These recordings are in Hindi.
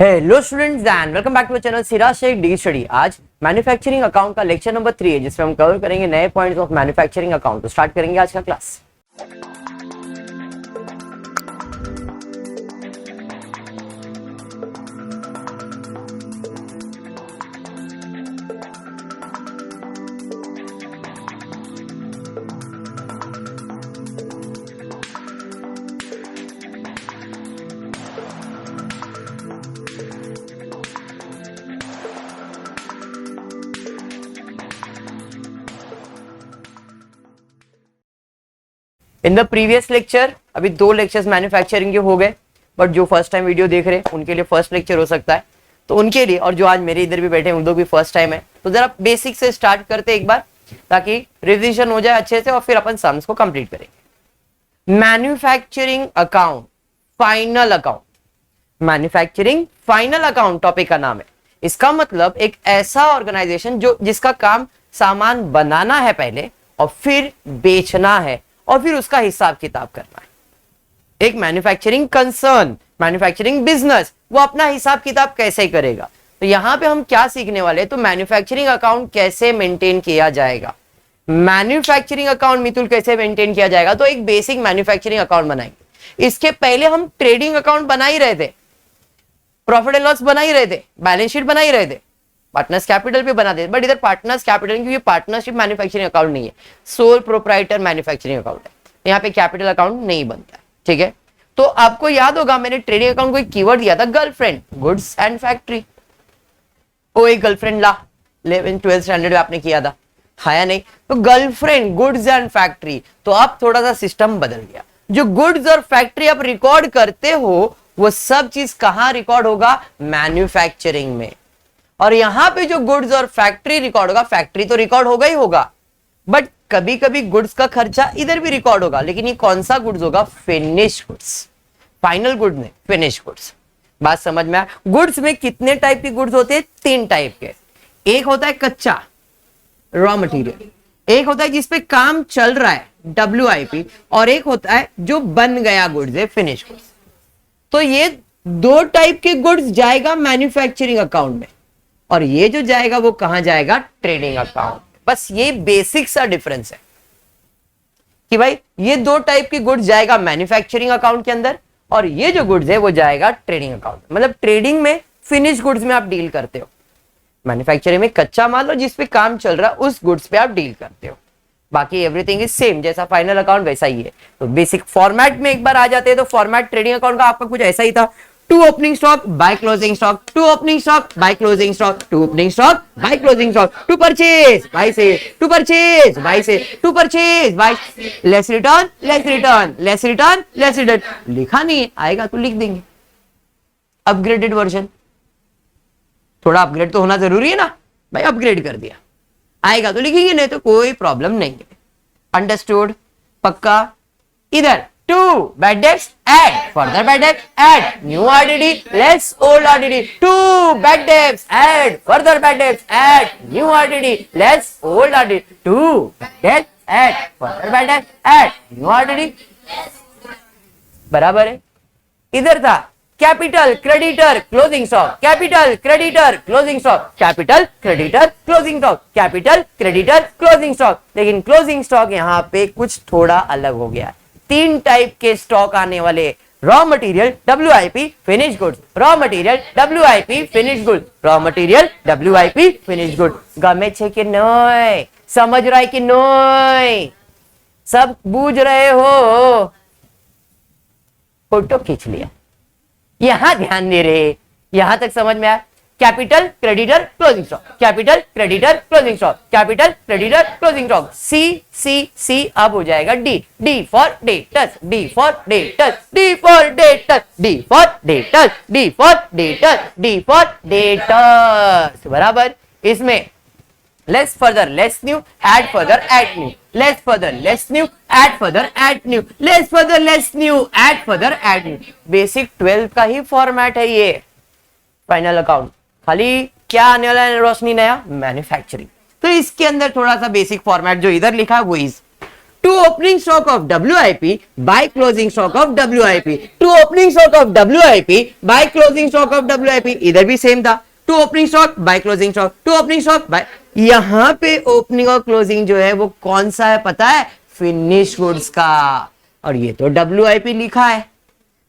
Hello students and welcome back to channel Siraj Shaikh the study. आज मैन्युफैक्चरिंग अकाउंट का लेक्चर नंबर 3 है जिसमें हम कवर करेंगे नए पॉइंट्स ऑफ मैन्युफैक्चरिंग अकाउंट। तो स्टार्ट करेंगे आज का class. In the previous lecture अभी 2 लेक्चर्स मैन्युफैक्चरिंग के हो गए, बट जो फर्स्ट टाइम वीडियो देख रहे हैं उनके लिए फर्स्ट लेक्चर हो सकता है, तो उनके लिए और जो आज मेरे इधर भी बैठे हैं उन लोग भी फर्स्ट टाइम है, तो जरा बेसिक से स्टार्ट करते एक बार ताकि रिविजन हो जाए अच्छे से और फिर अपन सम्स को कंप्लीट करेंगे। Manufacturing account final account, manufacturing final account topic का नाम है। इसका मतलब एक ऐसा ऑर्गेनाइजेशन जो जिसका काम सामान बनाना है पहले और फिर बेचना है और फिर उसका हिसाब किताब करना है। एक मैन्युफैक्चरिंग कंसर्न, मैन्युफैक्चरिंग बिजनेस, वो अपना हिसाब किताब कैसे करेगा। तो यहां पे हम क्या सीखने वाले हैं, तो मैन्युफैक्चरिंग अकाउंट कैसे मेंटेन किया जाएगा। मैन्युफैक्चरिंग अकाउंट मितुल कैसे मेंटेन किया जाएगा, तो एक बेसिक मैन्युफैक्चरिंग अकाउंट बनाएंगे। इसके पहले हम ट्रेडिंग अकाउंट बना ही रहे थे, प्रॉफिट एंड लॉस बना ही रहे थे, बैलेंस शीट बना ही रहे थे, पार्टनर्स कैपिटल भी बना दे, बट इधर पार्टनर्स कैपिटल क्योंकि पार्टनरशिप मैन्युफैक्चरिंग अकाउंट नहीं है, सोल प्रोप्राइटर मैन्युफैक्चरिंग अकाउंट है, यहाँ पे कैपिटल अकाउंट नहीं बनता है। ठीक है, तो आपको याद होगा मैंने ट्रेडिंग अकाउंट को एक कीवर्ड दिया था, गर्लफ्रेंड, गुड्स एंड फैक्ट्री। ओ एक गर्लफ्रेंड ला, 11th 12th स्टैंडर्ड में आपने किया था, खाया नहीं, तो गर्लफ्रेंड गुड्स एंड फैक्ट्री। तो अब थोड़ा सा सिस्टम बदल गया, जो गुड्स और फैक्ट्री आप रिकॉर्ड करते हो वो सब चीज कहां रिकॉर्ड होगा, मैन्युफैक्चरिंग में। और यहां पे जो गुड्स और फैक्ट्री रिकॉर्ड होगा, फैक्ट्री तो रिकॉर्ड होगा ही होगा, बट कभी कभी गुड्स का खर्चा इधर भी रिकॉर्ड होगा, लेकिन ये कौन सा गुड्स होगा, फिनिश गुड्स, फाइनल गुड नहीं, फिनिश गुड्स। बात समझ में आया। गुड्स में कितने टाइप के गुड्स होते हैं, 3 टाइप के। एक होता है कच्चा, रॉ मटेरियल, एक होता है जिसपे काम चल रहा है, WIP, और एक होता है जो बन गया गुड्स है, फिनिश गुड्स। तो ये 2 टाइप के गुड्स जाएगा मैन्युफैक्चरिंग अकाउंट में, और ये जो जाएगा वो कहां जाएगा, ट्रेडिंग अकाउंट। बस ये बेसिक सा डिफरेंस है कि भाई ये 2 टाइप की गुड्स जाएगा मैन्युफैक्चरिंग अकाउंट के अंदर, और ये जो गुड्स है वो जाएगा ट्रेडिंग अकाउंट। मतलब ट्रेडिंग में फिनिश गुड्स में आप डील करते हो, मैन्युफैक्चरिंग में कच्चा माल और जिस पे काम चल रहा है उस गुड्स पे आप डील करते हो। बाकी एवरीथिंग इज सेम, जैसा फाइनल अकाउंट वैसा ही है। तो बेसिक फॉर्मेट में एक बार आ जाते हैं, तो फॉर्मेट ट्रेडिंग अकाउंट का आपका कुछ ऐसा ही था, to opening stock by closing stock, to opening stock by closing stock, to opening stock by closing stock, to purchase by sale, to purchase by sale, to purchase by less return, less return, less return, less return. लिखा नहीं है, आएगा तो लिख देंगे। अपग्रेडेड वर्जन, थोड़ा अपग्रेड तो होना जरूरी है ना भाई, अपग्रेड कर दिया, आएगा तो लिखेंगे, नहीं तो कोई प्रॉब्लम नहीं है। अंडरस्टूड, पक्का। इधर to bad debts add, further bad debts add, new RDD less old RDD, to bad debts add, further bad debts add, new RDD less old RDD, to bad debts add, further bad debts add, new RDD. बराबर है। इधर था capital creditor closing stock, capital creditor closing stock, capital creditor closing stock, capital creditor closing stock. लेकिन क्लोजिंग स्टॉक यहां पे कुछ थोड़ा अलग हो गया। 3 टाइप के स्टॉक आने वाले, raw material, WIP, finish goods, raw material, WIP, finish goods, raw material, WIP, finish goods. गमे छे कि नहीं, समझ रहा है कि नहीं, सब बूझ रहे हो। फोटो खींच लिया, यहां ध्यान दे रहे, यहां तक समझ में आया। Capital creditor closing stock, capital creditor closing stock, capital creditor closing stock. C अब हो जाएगा D for debtors, D for debtors, D for debtors, D for debtors, D for debtors, D for debtors. बराबर। इसमें less further less new, add further add new, less further less new, add further add new, less further less new, add further add new. Basic 12 का ही फॉर्मेट है ये फाइनल अकाउंट। खाली क्या आने वाला है रोशनी नया, मैन्युफैक्चरिंग। तो इसके अंदर थोड़ा सा बेसिक फॉर्मेट जो इधर लिखा है वो is to opening stock of WIP by closing stock of WIP, to opening stock of WIP by closing stock of WIP, इधर भी सेम था, to opening stock by closing stock, to opening stock by, यहां पे ओपनिंग और क्लोजिंग जो है वो कौन सा है पता है? फिनिश गुड्स का, और ये तो WIP लिखा है,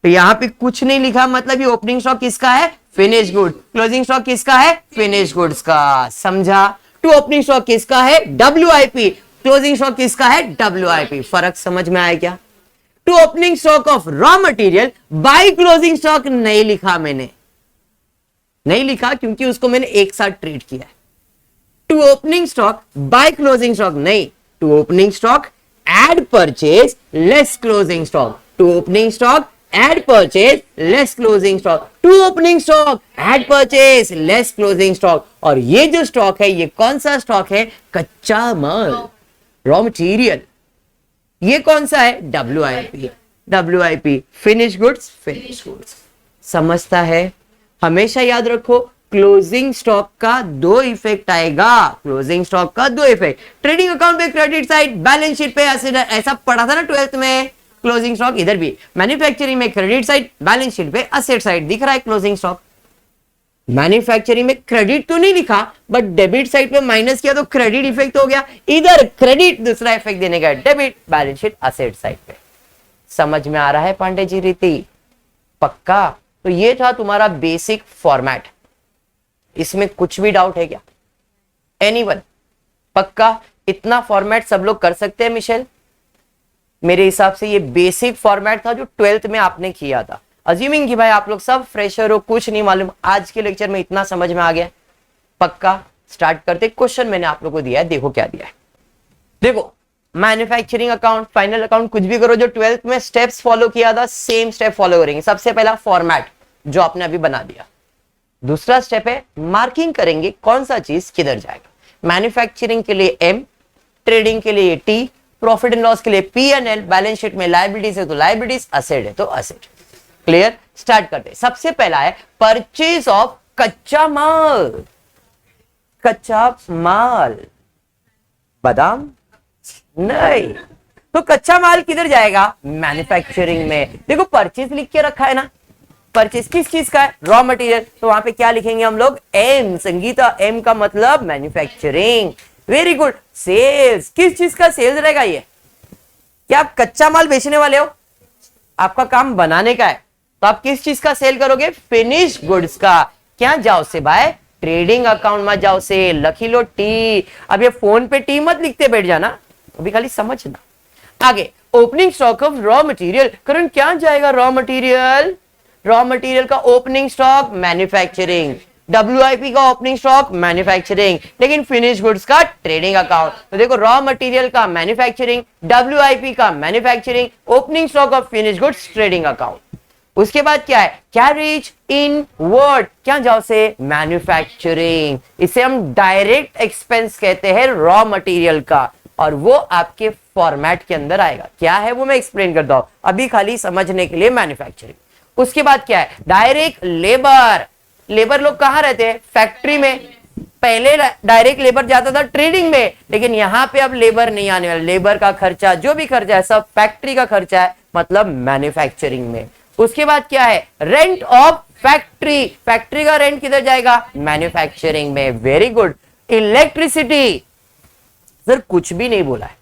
तो यहां पे कुछ नहीं लिखा, मतलब ये ओपनिंग स्टॉक किसका है? Finish good. क्लोजिंग स्टॉक किसका है? फिनिश गुड्स का। समझा? टू ओपनिंग स्टॉक किसका है? WIP, क्लोजिंग स्टॉक किसका है? WIP। फर्क समझ में आया क्या? To opening stock of raw material by closing stock नहीं लिखा, मैंने नहीं लिखा क्योंकि उसको मैंने एक साथ ट्रीट किया है। To opening stock by closing stock नहीं, to opening stock add purchase less closing stock, to opening stock add purchase less closing stock, to opening stock add purchase less closing stock. और ये जो स्टॉक है ये कौन सा स्टॉक है? कच्चा माल, रॉ मटेरियल। ये कौन सा है? WIP, finish goods, finish goods. समझता है? हमेशा याद रखो क्लोजिंग स्टॉक का दो इफेक्ट आएगा, क्लोजिंग स्टॉक का दो इफेक्ट। ट्रेडिंग अकाउंट पे क्रेडिट साइड, बैलेंस शीट पे एसेट, ऐसा पढ़ा था ना 12th में। क्लोजिंग स्टॉक इधर भी मैन्युफैक्चरिंग में क्रेडिट साइड, बैलेंस शीट पे एसेट साइड दिख रहा है क्लोजिंग स्टॉक। मैन्युफैक्चरिंग में क्रेडिट तो नहीं लिखा, बट डेबिट साइड पे माइनस किया तो क्रेडिट इफेक्ट हो गया, इधर क्रेडिट दूसरा इफेक्ट देने का, debit, balance sheet, asset side पे। समझ में आ रहा है पांडे जी रीति? पक्का? तो ये था तुम्हारा बेसिक फॉर्मेट, इसमें कुछ भी डाउट है क्या? एनीवन? पक्का इतना फॉर्मेट सब लोग कर सकते हैं मिशेल? मेरे हिसाब से ये बेसिक फॉर्मेट था जो 12th में आपने किया था। अज्यूमिंग कि भाई आप लोग सब फ्रेशर हो, कुछ नहीं मालूम, आज के लेक्चर में इतना समझ में आ गया। पक्का? स्टार्ट करते। क्वेश्चन मैंने आप लोगों को दिया है, देखो क्या दिया है। देखो, मैन्युफैक्चरिंग अकाउंट, फाइनल अकाउंट, कुछ भी करो, जो 12th में स्टेप्स फॉलो किया था सेम स्टेप फॉलो करेंगे। सबसे पहला फॉर्मेट जो आपने अभी बना दिया, दूसरा स्टेप है मार्किंग करेंगे कौन सा चीज किधर जाएगा। मैन्युफैक्चरिंग के लिए M, ट्रेडिंग के लिए T, प्रॉफिट एंड लॉस के लिए P&L, बैलेंस शीट में लायबिलिटीज है तो लायबिलिटीज, असेट है तो असेट। क्लियर? स्टार्ट करते हैं। सबसे पहला है परचेज ऑफ कच्चा माल। कच्चा माल, बादाम नहीं, तो कच्चा माल किधर जाएगा? मैन्युफैक्चरिंग में। देखो परचेज लिख के रखा है ना, परचेज किस चीज का है? Raw material. तो वहां पे क्या लिखेंगे हम लोग? M। संगीता, M का मतलब मैन्युफैक्चरिंग। Very good. सेल्स, किस चीज का सेल्स रहेगा? ये क्या आप कच्चा माल बेचने वाले हो? आपका काम बनाने का है, तो आप किस चीज का सेल करोगे? फिनिश गुड्स का। क्या जाओ से भाई? ट्रेडिंग अकाउंट में जाओ से, लखी लो T। अब ये फोन पे T मत लिखते बैठ जाना, अभी खाली समझना। आगे, opening stock of raw material. Karan क्या जाएगा? रॉ मटेरियल, रॉ मटेरियल का ओपनिंग स्टॉक मैन्युफैक्चरिंग, WIP का ओपनिंग स्टॉक मैन्युफैक्चरिंग, लेकिन फिनिश गुड्स का ट्रेडिंग अकाउंट। तो देखो रॉ मटेरियल का मैन्युफैक्चरिंग, WIP का manufacturing, opening stock of finish goods trading account. उसके बाद क्या है? कैरेज इन वर्ड, क्या जाओ से? मैन्युफैक्चरिंग। इसे हम डायरेक्ट एक्सपेंस कहते हैं रॉ मटेरियल का, और वो आपके फॉर्मेट के अंदर आएगा। क्या है वो मैं एक्सप्लेन करता हूं, अभी खाली समझने के लिए मैन्युफैक्चरिंग। उसके बाद क्या है? Direct labour. लेबर लोग कहां रहते हैं? फैक्ट्री में। पहले डायरेक्ट लेबर जाता था ट्रेडिंग में, लेकिन यहां पे अब लेबर नहीं आने वाला। लेबर का खर्चा, जो भी खर्चा है सब फैक्ट्री का खर्चा है, मतलब मैन्युफैक्चरिंग में। उसके बाद क्या है? Rent of factory. फैक्ट्री का रेंट किधर जाएगा? मैन्युफैक्चरिंग में। Very good. इलेक्ट्रिसिटी, सर कुछ भी नहीं बोला है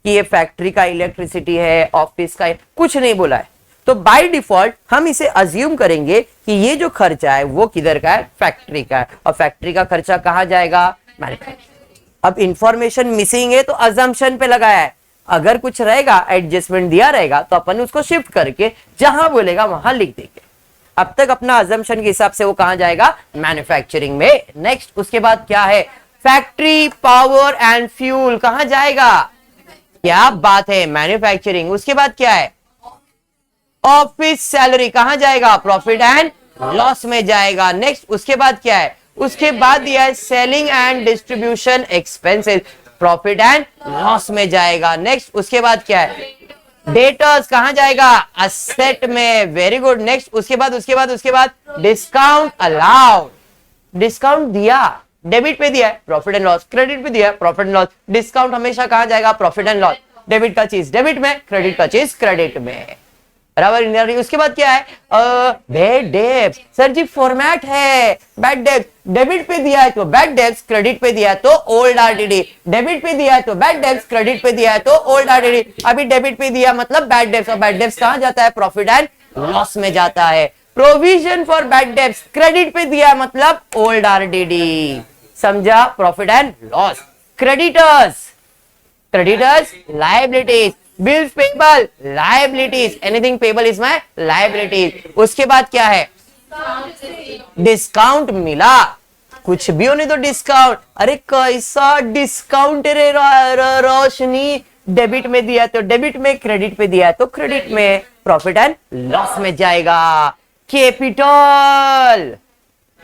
कि ये फैक्ट्री का इलेक्ट्रिसिटी है, ऑफिस का है, कुछ नहीं बोला है। तो बाय डिफॉल्ट हम इसे अज्यूम करेंगे कि ये जो खर्चा है वो किधर का है? फैक्ट्री का है। और फैक्ट्री का खर्चा कहां जाएगा? मैन्युफैक्चरिंग। अब इंफॉर्मेशन मिसिंग है तो अजम्पशन पे लगाया है, अगर कुछ रहेगा एडजस्टमेंट दिया रहेगा तो अपन उसको शिफ्ट करके जहां बोलेगा वहां लिख देंगे। अब तक अपना अजम्पशन के हिसाब से वो कहां जाएगा? मैन्युफैक्चरिंग में। नेक्स्ट, उसके बाद क्या है? फैक्ट्री पावर एंड फ्यूल कहां जाएगा? क्या बात है, मैन्युफैक्चरिंग। उसके बाद क्या है? ऑफिस सैलरी कहां जाएगा? प्रॉफिट एंड लॉस में जाएगा। नेक्स्ट, उसके बाद क्या है? उसके बाद दिया है selling and distribution expenses, profit and loss में जाएगा। नेक्स्ट, उसके बाद क्या है? डेटर्स कहां जाएगा? असेट में। Very good. नेक्स्ट, उसके बाद डिस्काउंट अलाउड। डिस्काउंट दिया, डेबिट पे दिया है, प्रॉफिट एंड लॉस। क्रेडिट पे दिया है, प्रॉफिट एंड लॉस। डिस्काउंट हमेशा कहां जाएगा? Profit and loss. डेबिट का चीज डेबिट में, क्रेडिट का चीज क्रेडिट में, बराबर। उसके बाद क्या है, बैड डेब्ट। सर जी फॉर्मेट है, बैड डेब्ट डेबिट पे दिया है तो बैड डेब्ट, क्रेडिट पे दिया है तो ओल्ड आरटीडी, डेबिट पे दिया है तो बैड डेब्ट, क्रेडिट पे दिया है तो ओल्ड आरटीडी। अभी डेबिट पे दिया मतलब बैड डेब्ट, और बैड डेब्ट कहां जाता है, प्रॉफिट एंड लॉस में जाता है। प्रोविजन फॉर बैड डेब्ट क्रेडिट पे दिया मतलब ओल्ड आरटीडी, समझा, profit and loss. Creditors, creditors liabilities, bills payable liabilities, anything payable is my liabilities. उसके बाद क्या है, डिस्काउंट मिला, कुछ भी होने तो डिस्काउंट। अरे कैसा डिस्काउंट रे रोशनी, डेबिट में दिया तो डेबिट में, क्रेडिट पे दिया तो क्रेडिट में, प्रॉफिट एंड लॉस में जाएगा। कैपिटल,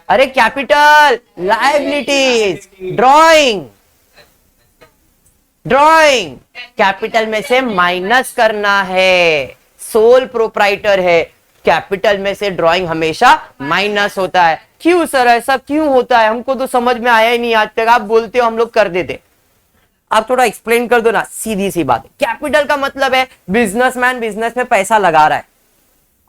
अरे capital liabilities, drawing, drawing capital में से माइनस करना है, सोल प्रोप्राइटर है, कैपिटल में से ड्रॉइंग हमेशा माइनस होता है। क्यों सर, ऐसा क्यों होता है, हमको तो समझ में आया ही नहीं आज तक, आप बोलते हो हम लोग कर देते, आप थोड़ा एक्सप्लेन कर दो ना। सीधी सी बात है, कैपिटल का मतलब है बिजनेसमैन बिजनेस में पैसा लगा रहा है,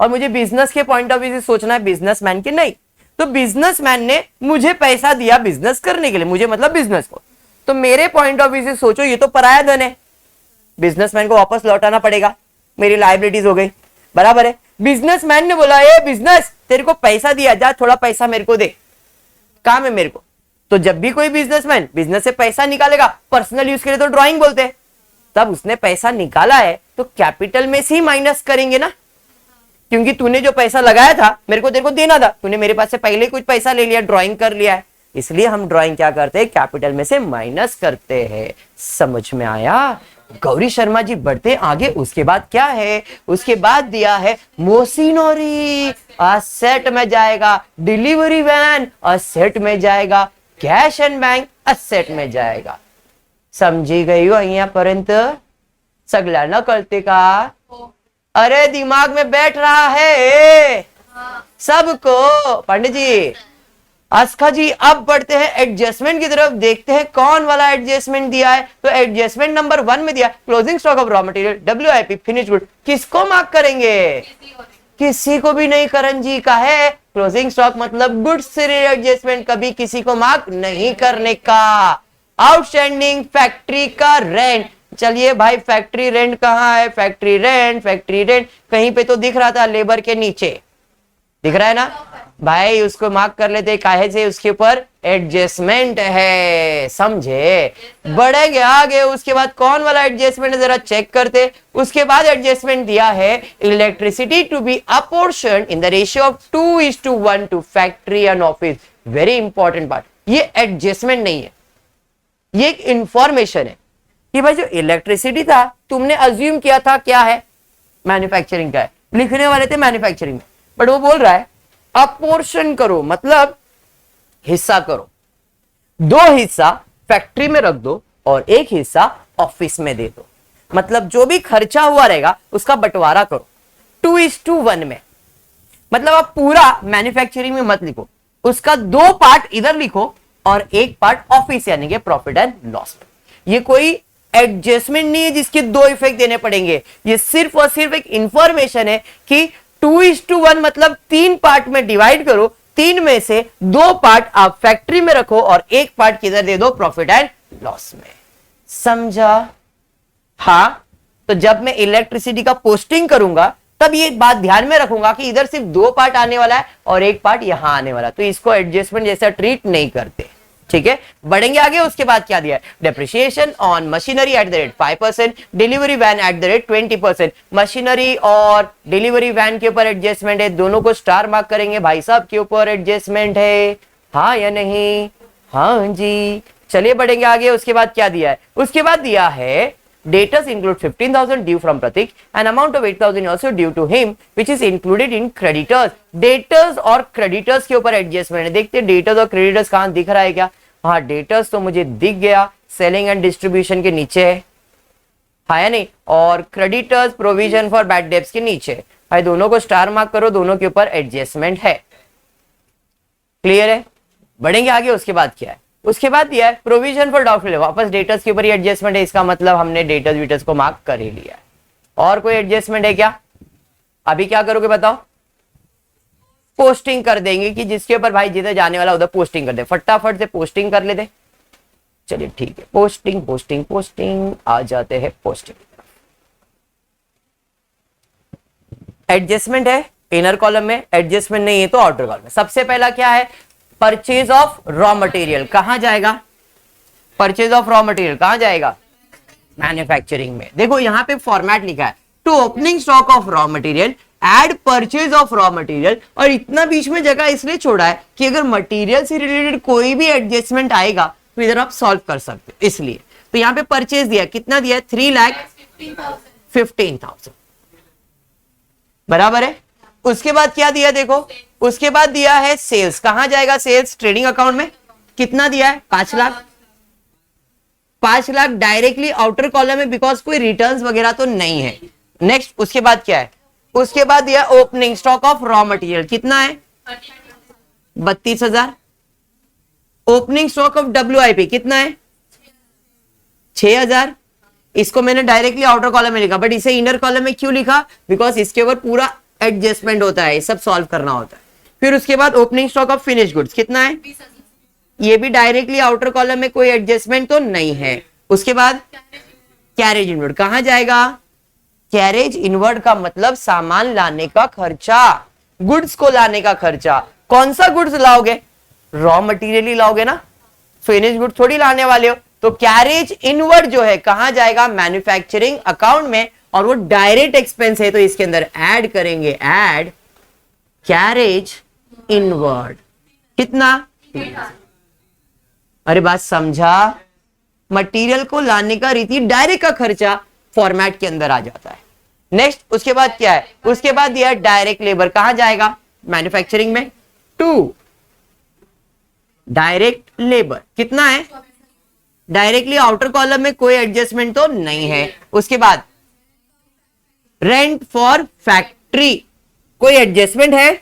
और मुझे बिजनेस के पॉइंट ऑफ व्यू से सोचना है, बिजनेसमैन के नहीं। तो बिजनेसमैन ने मुझे पैसा दिया बिजनेस करने के लिए, मुझे मतलब बिजनेस को, तो मेरे पॉइंट ऑफ व्यू से सोचो ये तो पराया धन है, बिजनेसमैन को वापस लौटाना पड़ेगा, मेरी लायबिलिटीज हो गई, बराबर है। बिजनेसमैन ने बोला ए बिजनेस तेरे को पैसा दिया, जा थोड़ा पैसा मेरे को दे, काम है मेरे को। तो जब भी कोई बिजनेसमैन बिजनेस से पैसा निकालेगा, पर्सनल यूज के लिए तो ड्रॉइंग बोलते हैं, तब उसने पैसा निकाला है तो कैपिटल में से ही माइनस करेंगे ना, क्योंकि तूने जो पैसा लगाया था मेरे को तेरे को देना था, तूने मेरे पास से पहले कुछ पैसा ले लिया, ड्रॉइंग कर लिया है, इसलिए हम ड्राइंग क्या करते हैं, कैपिटल में से माइनस करते हैं। समझ में आया। गौरी शर्मा जी बढ़ते हैं आगे, उसके बाद क्या है, उसके बाद दिया है मशीनरी, असेट में जाएगा, डिलीवरी वैन असेट में जाएगा, कैश एंड बैंक असेट में जाएगा। समझी गई हो अहिया पर्यंत, सगला न करते का, अरे दिमाग में बैठ रहा है सबको। पंडित जी, आस्का जी, अब बढ़ते हैं एडजस्टमेंट की तरफ, देखते हैं कौन वाला एडजस्टमेंट दिया है। तो एडजस्टमेंट नंबर 1 में दिया closing stock of raw material WIP finish good, किसको मार्क करेंगे, किसी को भी नहीं, करण जी का है क्लोजिंग स्टॉक मतलब गुड्स से एडजस्टमेंट, कभी किसी को मार्क नहीं करने का। आउटस्टैंडिंग फैक्ट्री का रेंट, चलिए भाई फैक्ट्री रेंट कहाँ है, फैक्ट्री रेंट कहीं पे तो दिख रहा था, लेबर के नीचे दिख रहा है ना भाई, उसको मार्क कर लेते, काहे से, उसके ऊपर एडजस्टमेंट है, समझे। बढ़ेंगे आगे, उसके बाद कौन वाला एडजस्टमेंट है जरा चेक करते। उसके बाद एडजस्टमेंट दिया है electricity to be apportioned in the ratio of 2:1 to factory and office. Very important part, ये एडजस्टमेंट नहीं है, ये एक इंफॉर्मेशन है कि भाई जो इलेक्ट्रिसिटी था तुमने अज्यूम किया था क्या है, मैन्युफैक्चरिंग का है, लिखने वाले थे मैन्युफैक्चरिंग में, बट वो बोल रहा है अपोर्शन करो, मतलब हिस्सा करो, 2 हिस्सा फैक्ट्री में रख दो और 1 हिस्सा ऑफिस में दे दो, मतलब जो भी खर्चा हुआ रहेगा उसका बंटवारा करो 2:1 में। मतलब आप पूरा मैन्युफैक्चरिंग में मत लिखो, उसका 2 पार्ट इधर लिखो और 1 पार्ट ऑफिस यानी कि प्रॉफिट एंड लॉस में। ये कोई एडजस्टमेंट नहीं है जिसके 2 इफेक्ट देने पड़ेंगे, ये सिर्फ और सिर्फ एक इंफॉर्मेशन है कि 2:1 मतलब 3 पार्ट में डिवाइड करो, 3 में से 2 पार्ट आप फैक्ट्री में रखो और 1 पार्ट किधर दे दो, प्रॉफिट एंड लॉस में। समझा। हाँ, तो जब मैं इलेक्ट्रिसिटी का पोस्टिंग करूंगा तब ये बात ध्यान में रखूंगा कि इधर सिर्फ 2 पार्ट आने वाला है और 1 पार्ट यहां आने वाला, तो इसको एडजस्टमेंट जैसा ट्रीट नहीं करते। ठीक है, बढ़ेंगे आगे। उसके बाद क्या दिया है, depreciation on machinery at the rate 5%, delivery van at the rate 20%। Machinery और डिलीवरी वैन के ऊपर एडजस्टमेंट है, दोनों को स्टार मार्क करेंगे, भाई साहब के ऊपर एडजस्टमेंट है, हाँ या नहीं, हाँ जी। चलिए बढ़ेंगे आगे। उसके बाद क्या दिया है, उसके बाद दिया है Debtors include 15,000 due from Pratik, an amount of 8,000 also due to him, which is included in creditors. Debtors और creditors के ऊपर एडजस्टमेंट है। देखते हैं debtors और creditors कहां दिख रहा है क्या। हाँ, debtors तो मुझे दिख गया, सेलिंग एंड डिस्ट्रीब्यूशन के नीचे है, हाँ या नहीं, और creditors provision for bad debts के नीचे। भाई दोनों को स्टार मार्क करो, दोनों के ऊपर एडजस्टमेंट है। क्लियर है। बढ़ेंगे आगे। उसके बाद क्या है, उसके बाद दिया है प्रोविजन फॉर डाउटफुल, वापस डेटर्स के ऊपर ही एडजस्टमेंट है, इसका मतलब हमने डेटर्स वीटर्स को मार्क कर ही लिया है। और कोई एडजस्टमेंट है क्या? अभी क्या करोगे बताओ? पोस्टिंग कर देंगे कि जिसके ऊपर भाई जिधर जाने वाला उधर पोस्टिंग कर दे, फटाफट से पोस्टिंग कर लेते। चलिए ठीक है, पोस्टिंग पोस्टिंग पोस्टिंग, आ जाते हैं पोस्टिंग। एडजस्टमेंट है इनर कॉलम में, एडजस्टमेंट नहीं है तो आउटर कॉलम में। सबसे पहला क्या है? परचेज ऑफ रॉ मटेरियल कहां जाएगा? परचेज ऑफ रॉ मटेरियल कहां जाएगा? मैन्युफैक्चरिंग में। देखो यहां पे फॉर्मेट लिखा है, to opening stock of raw material add purchase of raw material, और इतना बीच में जगह इसलिए छोड़ा है कि अगर मटेरियल से रिलेटेड कोई भी एडजस्टमेंट आएगा तो इधर आप सॉल्व कर सकते हो, इसलिए। तो यहां पे परचेज दिया, कितना दिया है? 3,15,000 बराबर है। उसके बाद क्या दिया देखो, उसके बाद दिया है सेल्स, कहां जाएगा सेल्स? ट्रेडिंग अकाउंट में। कितना दिया है? 5 lakh. 5 lakh directly outer column में, बिकॉज कोई रिटर्न्स वगैरह तो नहीं है। नेक्स्ट उसके बाद क्या है? उसके बाद दिया opening stock of raw material, कितना है? 32,000। ओपनिंग स्टॉक ऑफ WIP कितना है? 6,000। इसको मैंने डायरेक्टली आउटर कॉलम में लिखा, बट इसे इनर कॉलम में क्यों लिखा? बिकॉज इसके ऊपर पूरा एडजस्टमेंट होता है, सब सॉल्व करना होता है। फिर उसके बाद opening stock of finish goods कितना है? ये भी डायरेक्टली आउटर कॉलम में, कोई एडजस्टमेंट तो नहीं है। उसके बाद कैरेज इनवर्ड कहां जाएगा? कैरेज इनवर्ड का मतलब सामान लाने का खर्चा, गुड्स को लाने का खर्चा। कौन सा गुड्स लाओगे? रॉ मटेरियल ही लाओगे ना, फिनिश गुड्स थोड़ी लाने वाले हो। तो कैरेज इनवर्ड जो है कहां जाएगा? मैन्युफैक्चरिंग अकाउंट में, और वो डायरेक्ट एक्सपेंस है तो इसके अंदर ऐड करेंगे, ऐड कैरेज इनवर्ड। कितना? अरे बात समझा? मटेरियल को लाने का रीति डायरेक्ट का खर्चा फॉर्मेट के अंदर आ जाता है। नेक्स्ट उसके बाद क्या है? उसके बाद दिया है डायरेक्ट लेबर, कहां जाएगा? मैन्युफैक्चरिंग में। 2 डायरेक्ट लेबर कितना है? डायरेक्टली आउटर कॉलम में कोई एडजस्टमेंट तो नहीं है। उसके बाद रेंट फॉर फैक्ट्री, कोई एडजस्टमेंट है?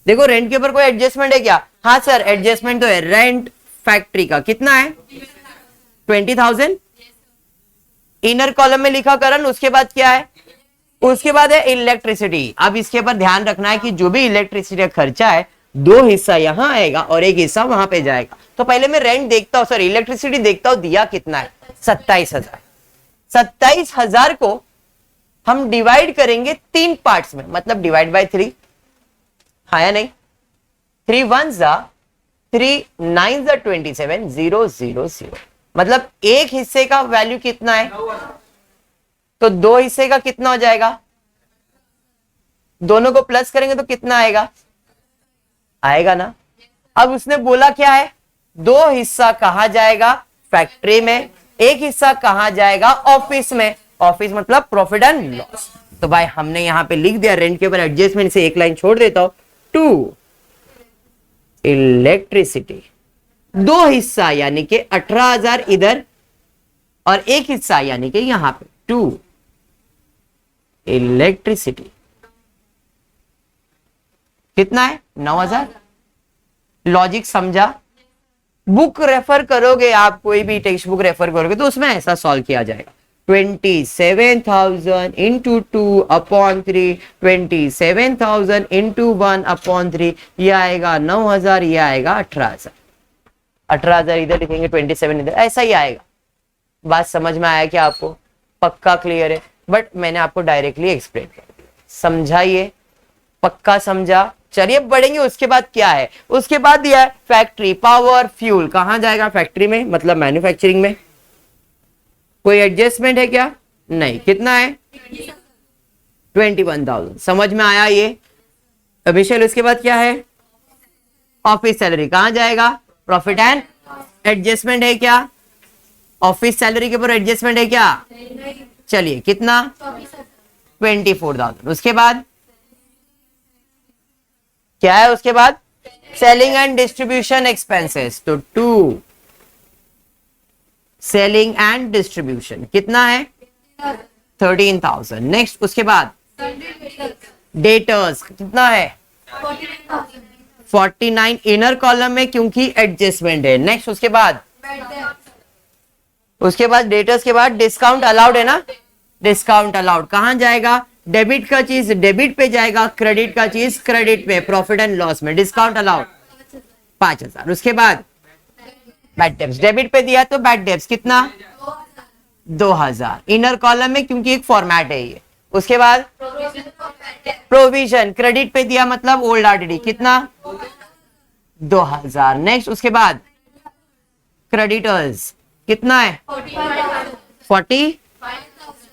देखो रेंट के ऊपर कोई एडजस्टमेंट है क्या? हाँ सर एडजस्टमेंट तो है। रेंट फैक्ट्री का कितना है? 20,000। इनर कॉलम में लिखा करण। उसके बाद क्या है? उसके बाद है इलेक्ट्रिसिटी। अब इसके ऊपर ध्यान रखना है कि जो भी इलेक्ट्रिसिटी का खर्चा है, 2 हिस्सा यहां आएगा और 1 हिस्सा वहां पे जाएगा। तो पहले मैं रेंट देखता हूं, सर इलेक्ट्रिसिटी देखता हूं, दिया कितना है? 27,000। 27,000 को हम डिवाइड करेंगे 3 पार्ट्स में, मतलब डिवाइड बाय 3, हाँ या नहीं? 3 1 3 9 27 0 0 0, मतलब एक हिस्से का वैल्यू कितना है? तो 2 हिस्से का कितना हो जाएगा? दोनों को प्लस करेंगे तो कितना आएगा? आएगा ना। अब उसने बोला क्या है? 2 हिस्सा कहां जाएगा? फैक्ट्री में। 1 हिस्सा कहां जाएगा? ऑफिस में। ऑफिस मतलब प्रॉफिट एंड लॉस। तो भाई हमने यहां पे लिख दिया, रेंट के ऊपर एडजस्टमेंट से एक लाइन छोड़ देता हूं, 2 इलेक्ट्रिसिटी। 2 हिस्सा यानी कि 18,000 इधर और 1 हिस्सा यानी कि यहां पे 2 इलेक्ट्रिसिटी। कितना है? 9,000। लॉजिक समझा? बुक रेफर करोगे आप, कोई भी टेक्स्ट बुक रेफर करोगे तो उसमें ऐसा सॉल्व किया जाएगा। 27,000 इंटू 2 अपॉन 3, 27,000 इंटू 1 अपॉन 3, ये आएगा 9,000, ये आएगा 18,000। 18,000 इधर लिखेंगे, 27 इधर, ऐसा ही आएगा। बात समझ में आया क्या आपको? पक्का क्लियर है? बट मैंने आपको डायरेक्टली एक्सप्लेन कर दिया, समझाइए। पक्का समझा? चलिए बढ़ेंगे। उसके बाद क्या है? उसके बाद दिया है फैक्ट्री पावर फ्यूल, कहां जाएगा? फैक्ट्री में, मतलब मैन्युफैक्चरिंग में। कोई एडजस्टमेंट है क्या? नहीं। कितना है? 21,000। समझ में आया ये? अभिषेक उसके बाद क्या है? ऑफिस सैलरी कहां जाएगा? प्रॉफिट एंड एडजस्टमेंट है क्या? ऑफिस सैलरी के ऊपर एडजस्टमेंट है क्या? चलिए कितना? 24,000। उसके बाद क्या है? उसके बाद सेलिंग एंड डिस्ट्रीब्यूशन एक्सपेंसेस, तो 2 सेलिंग एंड डिस्ट्रीब्यूशन कितना है? 13,000। नेक्स्ट उसके बाद डेटर्स कितना है? 49 इनर कॉलम में क्योंकि एडजस्टमेंट है। नेक्स्ट उसके बाद डेटर्स के बाद डिस्काउंट अलाउड है ना, डिस्काउंट अलाउड कहां जाएगा, डेबिट का चीज डेबिट पे जाएगा, क्रेडिट का चीज क्रेडिट पे, प्रॉफिट एंड लॉस में डिस्काउंट अलाउड 5000। उसके बाद बैड डेब्ट्स, डेबिट पे दिया तो बैड डेब्ट्स कितना 2000 इनर कॉलम में क्योंकि एक फॉर्मेट है ये। उसके बाद प्रोविजन क्रेडिट पे दिया मतलब ओल्ड आरडीडी कितना 2000। नेक्स्ट उसके बाद क्रेडिटर्स कितना है 40,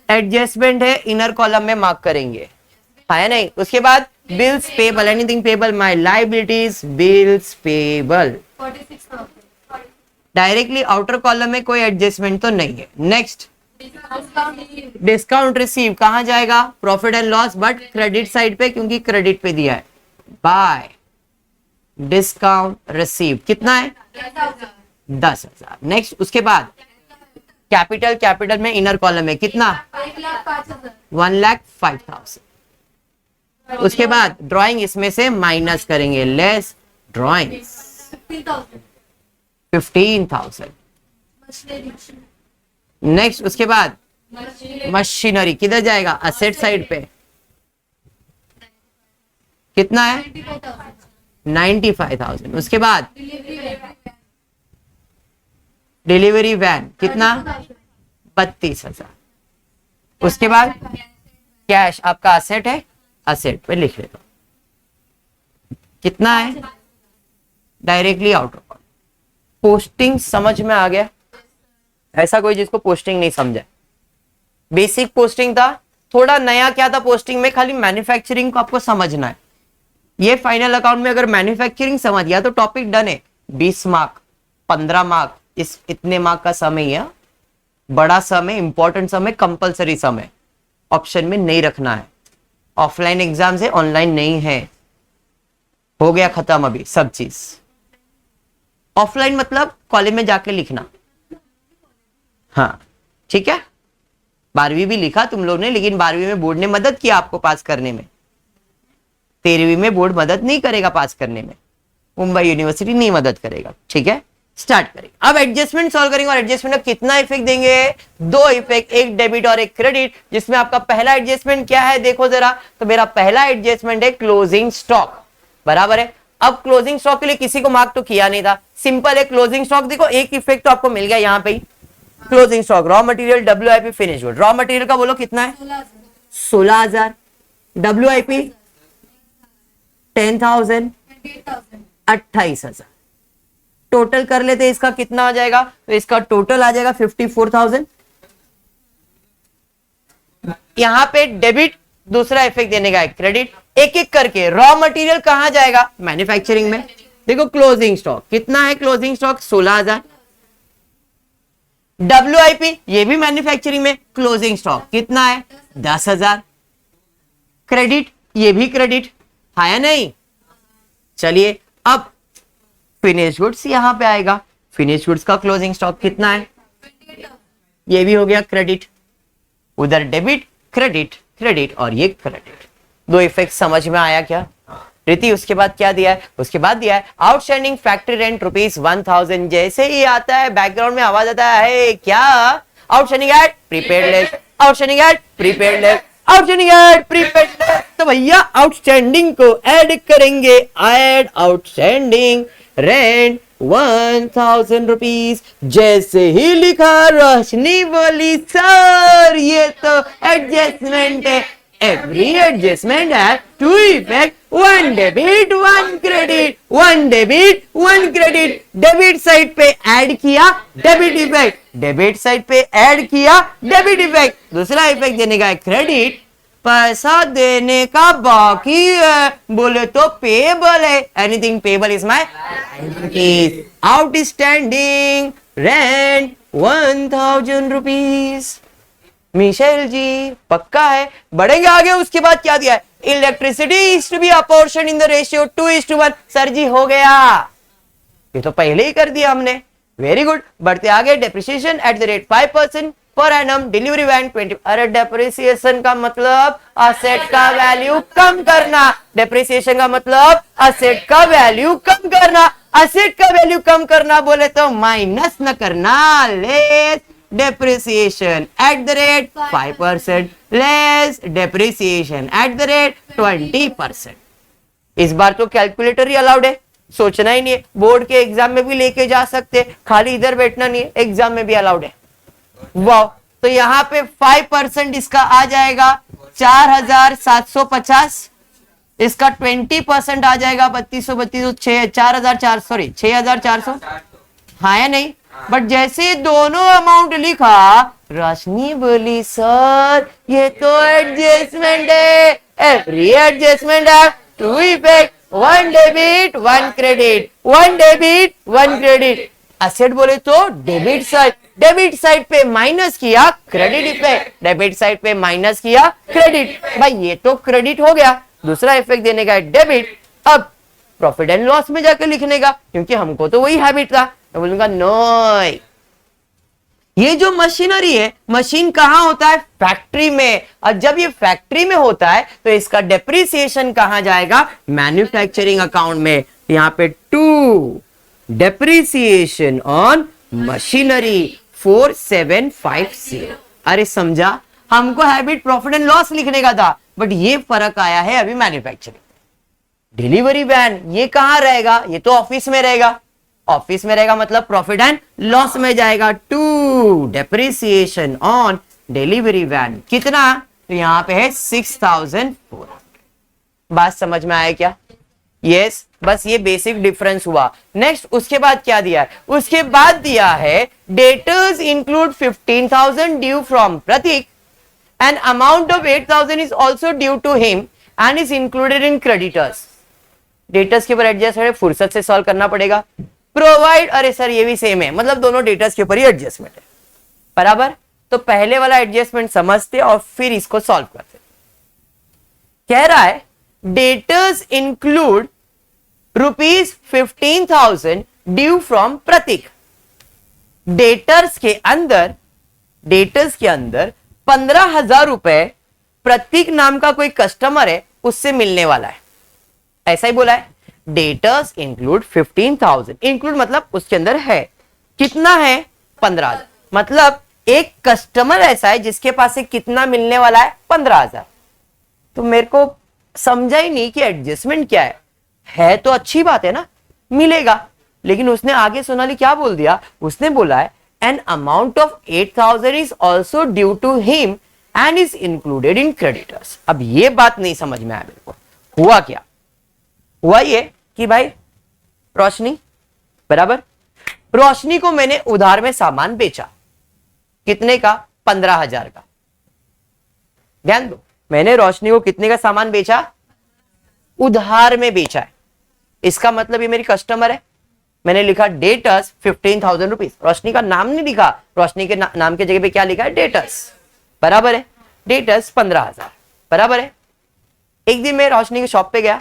एडजस्टमेंट है इनर कॉलम में मार्क करेंगे, है नहीं। उसके बाद bills payable, anything payable, my liabilities bills payable, directly outer column में कोई एडजस्टमेंट तो नहीं है। नेक्स्ट डिस्काउंट रिसीव कहां जाएगा, profit and loss but credit side पे क्योंकि क्रेडिट पे दिया है, बाय डिस्काउंट रिसीव कितना है 10,000। नेक्स्ट उसके बाद कैपिटल, कैपिटल में इनर कॉलम में कितना 1,05,000। उसके बाद ड्राइंग इसमें से माइनस करेंगे, लेस ड्राइंग 15,000। नेक्स्ट उसके बाद मशीनरी किधर जाएगा, असेट साइड पे कितना है 95,000। उसके बाद डिलीवरी वैन कितना 32,000। उसके बाद कैश आपका असेट है, असेट पे लिख लेता हूं कितना है, डायरेक्टली आउट ऑफ पोस्टिंग समझ में आ गया। ऐसा कोई जिसको पोस्टिंग नहीं समझा, बेसिक पोस्टिंग था, थोड़ा नया क्या था पोस्टिंग में, खाली मैन्युफैक्चरिंग को आपको समझना है। ये फाइनल अकाउंट में अगर मैन्युफैक्चरिंग समझ गया तो टॉपिक डन है। 20 मार्क 15 मार्क इस इतने मार्क का समय है, बड़ा समय, इंपॉर्टेंट समय, कंपलसरी समय, ऑप्शन में नहीं रखना है। ऑफलाइन एग्जाम से ऑनलाइन नहीं है, हो गया खत्म अभी सब चीज। ऑफलाइन मतलब कॉलेज में जाके लिखना, हाँ ठीक है। 12वीं भी लिखा तुम लोग ने, लेकिन 12वीं में बोर्ड ने मदद किया आपको पास करने में, 13वीं में बोर्ड मदद नहीं करेगा पास करने में, मुंबई यूनिवर्सिटी नहीं मदद करेगा, ठीक है। स्टार्ट करेंगे अब एडजस्टमेंट सॉल्व करेंगे, और एडजस्टमेंट का कितना इफेक्ट देंगे, 2 इफेक्ट, एक डेबिट और एक क्रेडिट। जिसमें आपका पहला एडजस्टमेंट क्या है देखो जरा, तो मेरा पहला एडजस्टमेंट है क्लोजिंग स्टॉक, बराबर है। अब क्लोजिंग स्टॉक के लिए किसी को मार्क तो किया नहीं था, सिंपल है क्लोजिंग स्टॉक। देखो एक इफेक्ट तो आपको मिल गया यहाँ पे, closing stock raw material WIP finish good, raw material का बोलो कितना है 16,000, WIP 10,000 28,000, टोटल कर लेते इसका कितना आ जाएगा, तो इसका टोटल आ जाएगा 54,000। यहां पे डेबिट, दूसरा इफेक्ट देने का है क्रेडिट, एक एक करके। रॉ मटेरियल कहां जाएगा, मैन्युफैक्चरिंग में। देखो क्लोजिंग स्टॉक कितना है, क्लोजिंग स्टॉक 16,000, WIP ये भी मैन्युफैक्चरिंग में, क्लोजिंग स्टॉक कितना है 10,000, क्रेडिट ये भी क्रेडिट है या नहीं। चलिए अब फिनिश गुड्स यहां पे आएगा, फिनिश गुड्स का क्लोजिंग स्टॉक कितना है, ये भी हो गया क्रेडिट, उधर डेबिट क्रेडिट क्रेडिट और ये क्रेडिट। 2 इफेक्ट समझ में आया क्या रीति। उसके बाद क्या दिया है, उसके बाद दिया है आउटस्टैंडिंग फैक्ट्री रेंट ₹1,000। जैसे ही आता है बैकग्राउंड में आवाज आता है क्या, outstanding at prepaid less, outstanding at prepaid less, outstanding at prepaid less. तो भैया आउटस्टैंडिंग को ऐड करेंगे, ऐड आउटस्टैंडिंग रेंट ₹1,000। जैसे ही लिखा रोशनी बोली सर ये तो एडजस्टमेंट है। Every adjustment has 2 effects, 1 debit 1 credit, 1 debit 1 credit। Debit side पे ऐड किया डेबिट इफेक्ट, डेबिट साइड पे ऐड किया डेबिट इफेक्ट। दूसरा इफेक्ट देने का है क्रेडिट, पैसा देने का बाकी है, बोले तो पेबल है, anything payable is my outstanding rent ₹1,000। Michelle ji पक्का है, बढ़ेंगे आगे। उसके बाद क्या दिया है, electricity is to be apportion in the ratio 2:1। Sir ji हो गया, ये तो पहले ही कर दिया हमने, वेरी गुड। बढ़ते आगे, depreciation eight the rate 5%, per annum delivery van 20। अरे डेप्रिसिएशन का मतलब असेट का वैल्यू कम करना, डेप्रिसिएशन का मतलब असेट का वैल्यू कम करना, असेट का वैल्यू कम करना बोले तो माइनस न करना, less depreciation at the rate 5%, less depreciation at the rate 20%। इस बार तो कैलकुलेटर ही अलाउड है, सोचना ही नहीं है, बोर्ड के एग्जाम में भी लेके जा सकते, खाली इधर बैठना नहीं है, एग्जाम में भी अलाउड है। वाह, तो यहाँ पे 5% इसका आ जाएगा 4750, इसका 20% आ जाएगा 3232, 6400, हाँ या नहीं। बट जैसे दोनों अमाउंट लिखा, रोशनी बोली सर ये तो एडजस्टमेंट है, एवरी एडजस्टमेंट है two effect, one debit one credit, one debit one credit. Asset बोले तो डेबिट साइड पे माइनस किया, क्रेडिट पे डेबिट साइड पे माइनस किया, क्रेडिट। भाई ये तो क्रेडिट हो गया, दूसरा इफेक्ट देने का है डेबिट। अब प्रॉफिट एंड लॉस में जाकर लिखने का, क्योंकि हमको तो वही हैबिट था। मैं बोलूंगा नो, ये जो मशीनरी है, मशीन कहां होता है? फैक्ट्री में। और जब ये फैक्ट्री में होता है तो इसका डेप्रिसिएशन कहां जाएगा? मैन्युफैक्चरिंग अकाउंट में। यहां पे 2 डेप्रिसिएशन ऑन मशीनरी 4750। अरे समझा, हमको हैबिट प्रॉफिट एंड लॉस लिखने का था, बट ये फर्क आया है अभी मैन्युफैक्चरिंग। डिलीवरी वैन ये कहां रहेगा? ये तो ऑफिस में रहेगा, ऑफिस में रहेगा मतलब प्रॉफिट एंड लॉस में जाएगा। 2 डेप्रिसिएशन ऑन डिलीवरी वैन कितना? तो यहां पे है 6400। बात समझ में आया क्या? यस, बस ये बेसिक डिफरेंस हुआ। नेक्स्ट उसके बाद क्या दिया है? उसके बाद दिया है debtors include 15,000 due from Prateek, an amount of 8,000 is also due to him and is included in creditors. Debtors के ऊपर एडजस्ट है, फुर्सत से सॉल्व करना पड़ेगा। प्रोवाइड, अरे सर ये भी सेम है, मतलब दोनों डेटर्स के ऊपर ही एडजस्टमेंट है, बराबर। तो पहले वाला एडजस्टमेंट समझते और फिर इसको सॉल्व करते। कह रहा है debtors include ₹15,000 due from Prateek. Debtors के अंदर 15,000 रुपए प्रतीक नाम का कोई कस्टमर है उससे मिलने वाला है, ऐसा ही बोला है। डेटर्स इंक्लूड 15,000, इंक्लूड मतलब उसके अंदर है, कितना है? 15,000। मतलब एक कस्टमर ऐसा है जिसके पास से कितना मिलने वाला है? 15,000। तो मेरे को समझा ही नहीं कि एडजस्टमेंट क्या है तो अच्छी बात है ना, मिलेगा। लेकिन उसने आगे सोनाली क्या बोल दिया? उसने बोला है an amount of 8,000 is also due to him and is included in creditors. अब ये बात नहीं समझ में आया मेरे को। हुआ क्या? हुआ ये कि भाई रोशनी, बराबर, रोशनी को मैंने उधार में सामान बेचा, कितने का? 15,000 का। ध्यान दो, मैंने रोशनी को कितने का सामान बेचा? उधार में बेचा है। इसका मतलब ये मेरी कस्टमर है। मैंने लिखा डेटर्स 15,000 रुपीज, रोशनी का नाम नहीं लिखा, रोशनी के नाम के जगह पे क्या लिखा है? डेटर्स, बराबर है। डेटर्स 15,000, बराबर है। एक दिन मैं रोशनी की शॉप पे गया,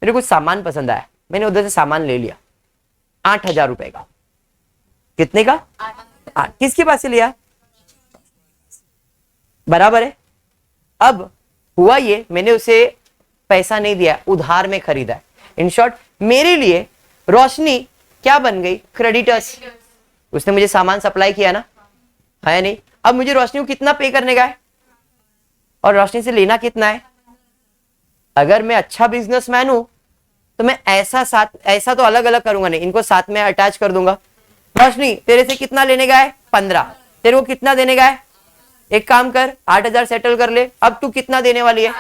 मेरे कुछ सामान पसंद आया, मैंने उधर से सामान ले लिया 8,000 रुपए का। कितने का? 8। किसके पास से लिया? बराबर है। अब हुआ ये, मैंने उसे पैसा नहीं दिया, उधार में खरीदा है। इन शॉर्ट मेरे लिए रोशनी क्या बन गई? क्रेडिटर्स। उसने मुझे सामान सप्लाई किया ना, है नहीं? अब मुझे रोशनी को कितना पे करने का है और रोशनी से लेना कितना है? अगर मैं अच्छा बिजनेसमैन हूं तो मैं ऐसा तो अलग अलग करूंगा नहीं, इनको साथ में अटैच कर दूंगा। रोशनी तेरे से कितना लेने का है? 15। तेरे को कितना देने का है? एक काम कर, 8,000 सेटल कर ले। अब तू कितना देने वाली है?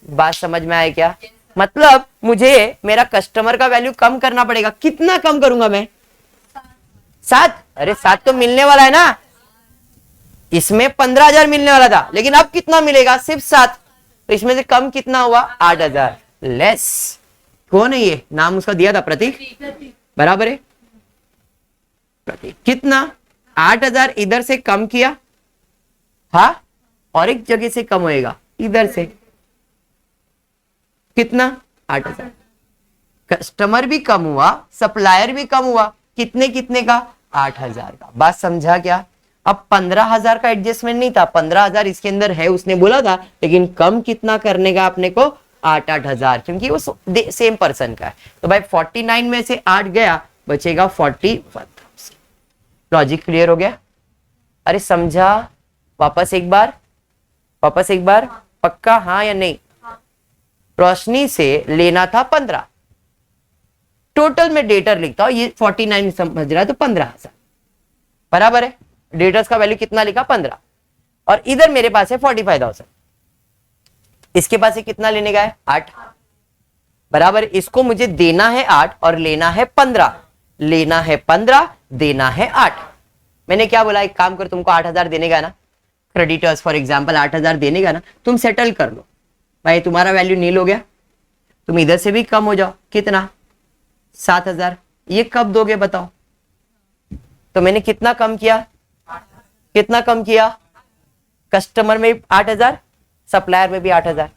बात समझ में आए क्या? मतलब मुझे मेरा कस्टमर का वैल्यू कम करना पड़ेगा। कितना कम करूंगा मैं? 7। अरे 7 तो मिलने वाला है ना, इसमें 15,000 मिलने वाला था, लेकिन अब कितना मिलेगा? सिर्फ 7। तो इसमें से कम कितना हुआ? 8,000 लेस। कौन है ये? नाम उसका दिया था प्रतीक, बराबर है। प्रतीक कितना? 8,000 इधर से कम किया, हाँ, और एक जगह से कम होएगा इधर से, कितना? 8,000। कस्टमर भी कम हुआ, सप्लायर भी कम हुआ, कितने कितने का? 8,000 का। बात समझा क्या? अब 15,000 का एडजस्टमेंट नहीं था, 15,000 इसके अंदर है उसने बोला था, लेकिन कम कितना करने का अपने को 8,000, क्योंकि वो सेम पर्सन का है। तो भाई 49 में से 8 गया, बचेगा 41,000। लॉजिक क्लियर हो गया? अरे समझा? वापस एक बार पक्का हाँ या नहीं? रोशनी से लेना था 15, टोटल में डेटर लिखता हूं, ये 49 समझ रहा है, तो 15,000 बराबर है। डेटर्स का वैल्यू कितना लिखा? 15, और इधर मेरे पास है 45,000, इसके पास कितना लेने का है? 8 बराबर। इसको मुझे देना है 8 और लेना है 15, लेना है 15, देना है 8। मैंने क्या बोला? एक काम कर, तुमको 8,000 देने का ना, क्रेडिटर्स फॉर एग्जांपल 8,000 देने का ना, तुम सेटल कर लो भाई, तुम्हारा वैल्यू नील हो गया, तुम इधर से भी कम हो जाओ। कितना? 7,000। ये कब दोगे बताओ? तो मैंने कितना कम किया? कितना कम किया? कस्टमर में 8,000, सप्लायर में भी 8,000,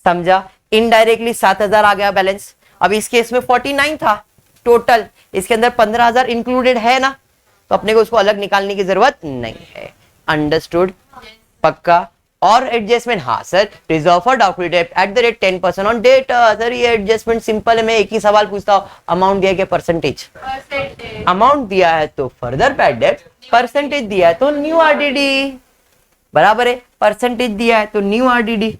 समझा? इनडायरेक्टली 7,000 आ गया बैलेंस। अब इस केस में 49 था टोटल, इसके अंदर 15,000 इंक्लूडेड है ना, तो अपने को उसको अलग निकालने की जरूरत नहीं है। अंडरस्टूड? पक्का? और एडजस्टमेंट? हाँ sir, reserve for doubtful debt at the rate 10% on debt. Sir ये एडजस्टमेंट सिंपल है, मैं एक ही सवाल पूछता हूँ, अमाउंट दिया क्या परसेंटेज? अमाउंट दिया है तो फर्दर बैड डेट, परसेंटेज दिया है तो न्यू आरडीडी, बराबर है। परसेंटेज दिया है तो न्यू आरडीडी।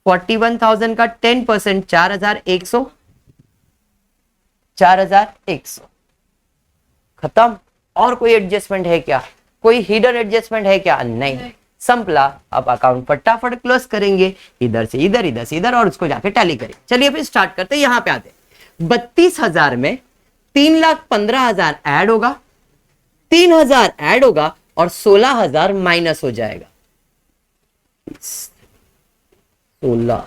41,000 का 10% 4,100, 4,100 खत्म। और कोई एडजस्टमेंट है क्या? कोई हिडन एडजस्टमेंट है क्या? नहीं। संपला। अब अकाउंट फटाफट क्लोज करेंगे, इधर से इधर, इधर से इधर, और उसको जाके टैली करें। चलिए फिर स्टार्ट करते हैं। यहां पे आते हैं 32,000 में 3,15,000 ऐड होगा, 3,000 ऐड होगा और 16,000 माइनस हो जाएगा। 16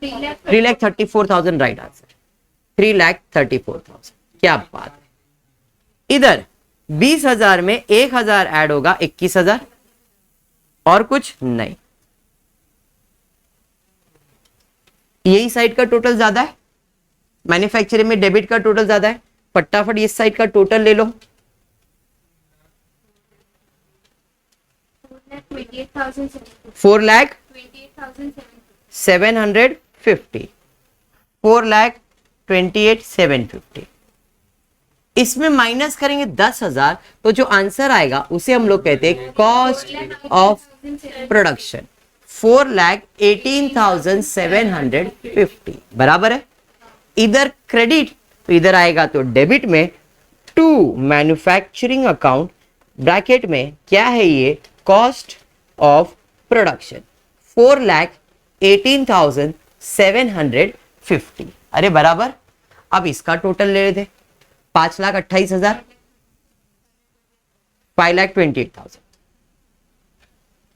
3,34,000 राइट आंसर, 3,34,000। क्या बात है। इधर 20,000 में 1,000 ऐड होगा, 21,000 और कुछ नहीं। यही साइड का टोटल ज्यादा है, मैन्युफैक्चरिंग में डेबिट का टोटल ज्यादा है। फटाफट इस साइड का टोटल ले लो। 4,28,750, 4,28,750। इसमें माइनस करेंगे 10,000, तो जो आंसर आएगा उसे हम लोग कहते हैं कॉस्ट ऑफ प्रोडक्शन, 4,18,750 बराबर है। इधर क्रेडिट, तो इधर आएगा तो डेबिट में टू मैन्युफैक्चरिंग अकाउंट, ब्रैकेट में क्या है ये? Cost of production, 4,18,750। अरे बराबर। अब इसका टोटल ले लेते, 5,28,000, 5,28,000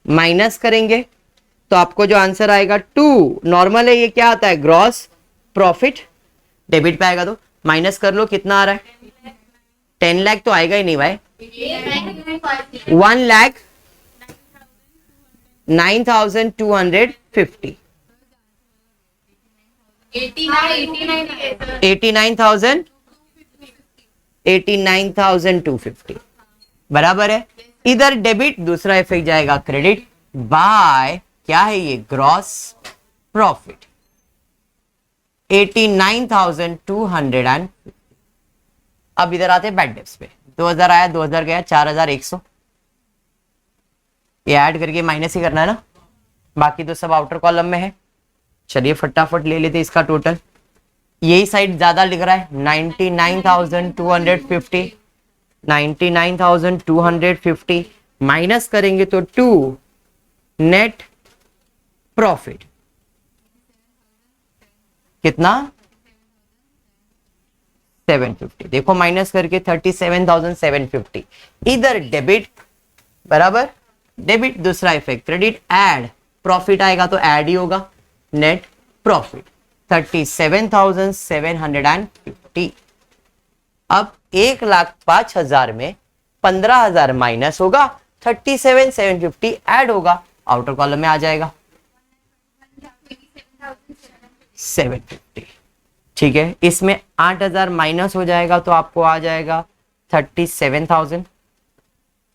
माइनस करेंगे तो आपको जो आंसर आएगा 2, नॉर्मल है ये, क्या आता है? Gross profit. डेबिट पे आएगा तो माइनस कर लो, कितना आ रहा है? 10 लाख तो आएगा ही नहीं भाई, 1,09,250, 89,250 बराबर है। इधर डेबिट, दूसरा इफेक्ट जाएगा क्रेडिट बाय, क्या है ये? Gross profit, 89,250। अब इधर आते हैं बैड डेब्ट्स पे। 2,000 आया, 2,000 गया, 4,100। ये ऐड करके माइनस ही करना है ना, बाकी तो सब आउटर कॉलम में है। चलिए फटाफट ले लेते इसका टोटल। यही साइड ज्यादा लिख रहा है, 99,250, 99,250 माइनस करेंगे तो 2 नेट प्रॉफिट कितना? 750। देखो माइनस करके 37,750। इधर डेबिट बराबर, डेबिट दूसरा इफेक्ट क्रेडिट, ऐड प्रॉफिट आएगा तो ऐड ही होगा, नेट प्रॉफिट 37,750। अब 1,05,000 में 15,000 माइनस होगा, 37,750 ऐड होगा, आउटर कॉलम में आ जाएगा 750। ठीक है, इसमें 8,000 माइनस हो जाएगा तो आपको आ जाएगा 37,000।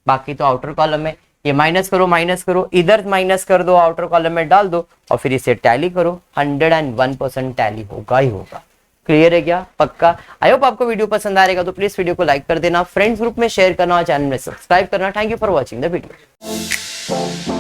बाकी तो आउटर कॉलम में ये माइनस करो, इधर माइनस कर दो, आउटर कॉलम में डाल दो और फिर इसे टैली करो, 101% टैली होगा ही होगा। क्लियर है क्या? पक्का। आई होप आपको वीडियो पसंद आएगा तो प्लीज वीडियो को लाइक कर देना, फ्रेंड्स ग्रुप में शेयर करना और चैनल में सब्सक्राइब करना। Thank you for watching the video.